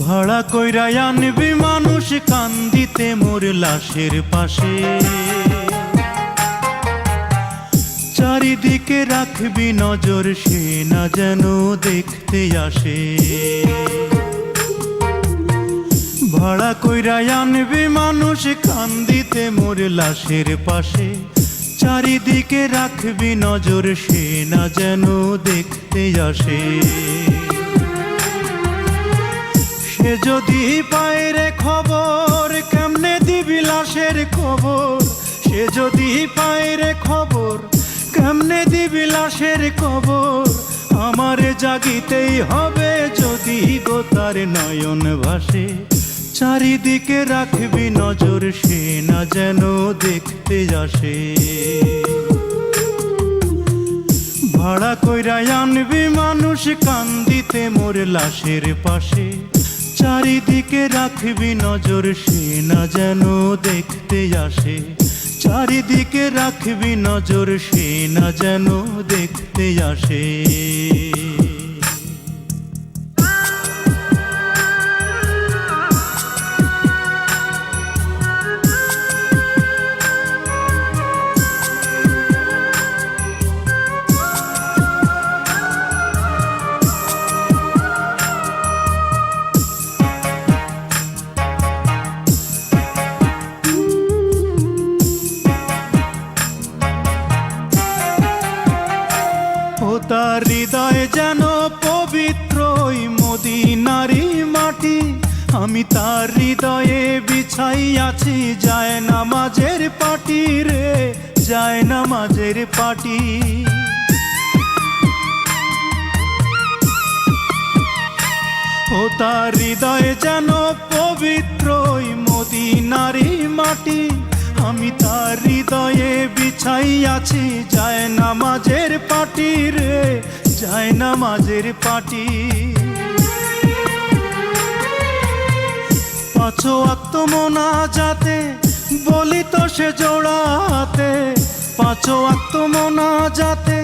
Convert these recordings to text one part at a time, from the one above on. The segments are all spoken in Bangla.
ভাড়া কইরা আনবি মানুষ কান্দিতে মোর লাশের পাশে, চারিদিকে রাখবি নজর সে না যেন দেখতে আসে। ভাড়া কইরা আনবি মানুষ কান্দিতে মোর লাশের পাশে, চারিদিকে রাখবি নজর সে না যেন দেখতে আসে। সে যদি পায় রে খবর কেমনে দিবি লাশের খবর, সে যদি পায় রে খবর কেমনে দিবি লাশের খবর। আমারে জাগিতেই হবে যদি গো তার নয়ন ভাসে, চারিদিকে রাখবি নজর সে না যেন দেখতে আসে। ভাড়া কইরা আনবি মানুষ কান্দিতে মোর লাশের পাশে, চারিদিকে রাখবি নজর সে না যেন দেখতে আসে। চারিদিকে রাখবি নজর সে না যেন দেখতে আসে। তার হৃদয় যেন পবিত্র ওই মদিনারি মাটি, আমি তার হৃদয়ে বিছাই আছি যায় নামাজের পাটি রে, যায় নামাজের পাটি। ও তার হৃদয় যেন পবিত্র ওই মদিনারি মাটি, আমি তার হৃদয়ে বিছাই আছি যায় নামাজের পাটি রে, যায় নামাজের পাটি। পাঁচ ওয়াক্ত মোনাজাতে বলি তো সে জোড়াতে, পাঁচ ওয়াক্ত মোনাজাতে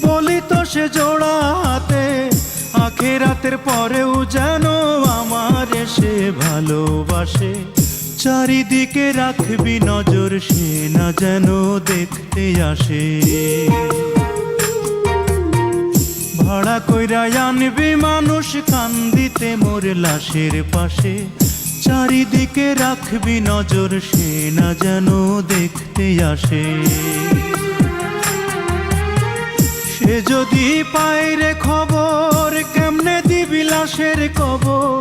বলি তো সে জোড়াতে। আখিরাতের পরেও যেন আমার সে ভালোবাসে, চারিদিকে রাখবি নজর সে না যেন দেখতে আসে। ভাড়া কইরা আনবি মানুষ কান্দিতে মোর লাশের পাশে, চারিদিকে রাখবি নজর সে না যেন দেখতে আসে। সে যদি পায় রে খবর কেমনে দিবি লাশের খবর,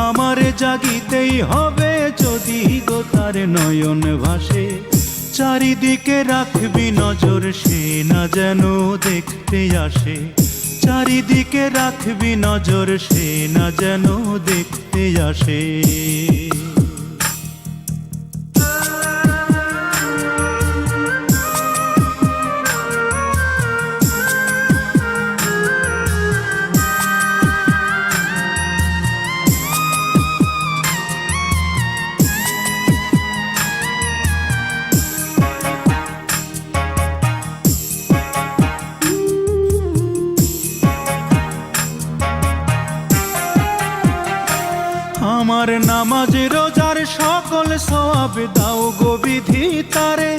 আমারে জাগিতেই হবে যদি গো তার নয়ন ভাসে। চারিদিকে রাখবি নজর সে না যেন দেখতে আসে, চারিদিকে রাখবি নজর সে না যেন দেখতে আসে। আমার নামাজ রোজার সকল সওয়াব দাও গো বিধি তারে,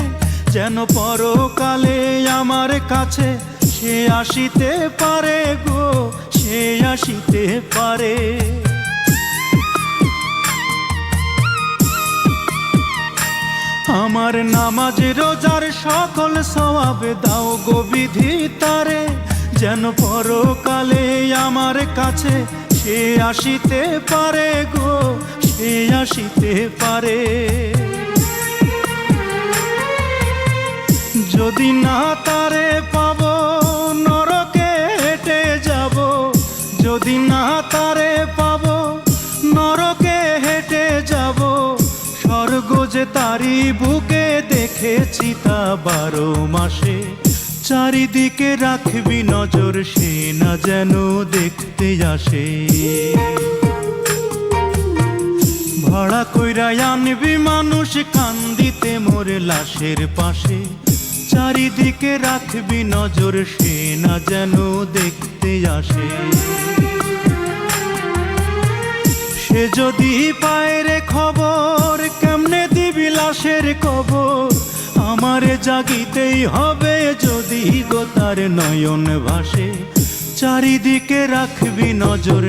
যেন পরকালে আমার কাছে সে আসিতে পারে গো, সে আসিতে পারে। আমার নামাজ রোজার সকল সওয়াব দাও গো বিধি তারে, যেন পরকালে আমার কাছে সে আসিতে পারে গো, সে আসিতে পারে। যদি না তারে পাব নরকে হেঁটে যাব, যদি না তারে পাব নরকে হেঁটে যাব। স্বর্গ যে তারি বুকে দেখেছি তা 12 মাসে, চারিদিকে রাখবি নজর সে না যেন দেখতে আসে। ভাড়া কইরা আনবি মানুষ কান্দিতে মোর লাশের পাশে, চারিদিকে রাখবি নজর সে না যেন দেখতে আসে। যদি পায় রে খবর কেমনে দিবি লাশের কবর, আমারে জাগিতেই হবে যদি গো তার নয়ন ভাসে, চারিদিকে রাখবি নজর।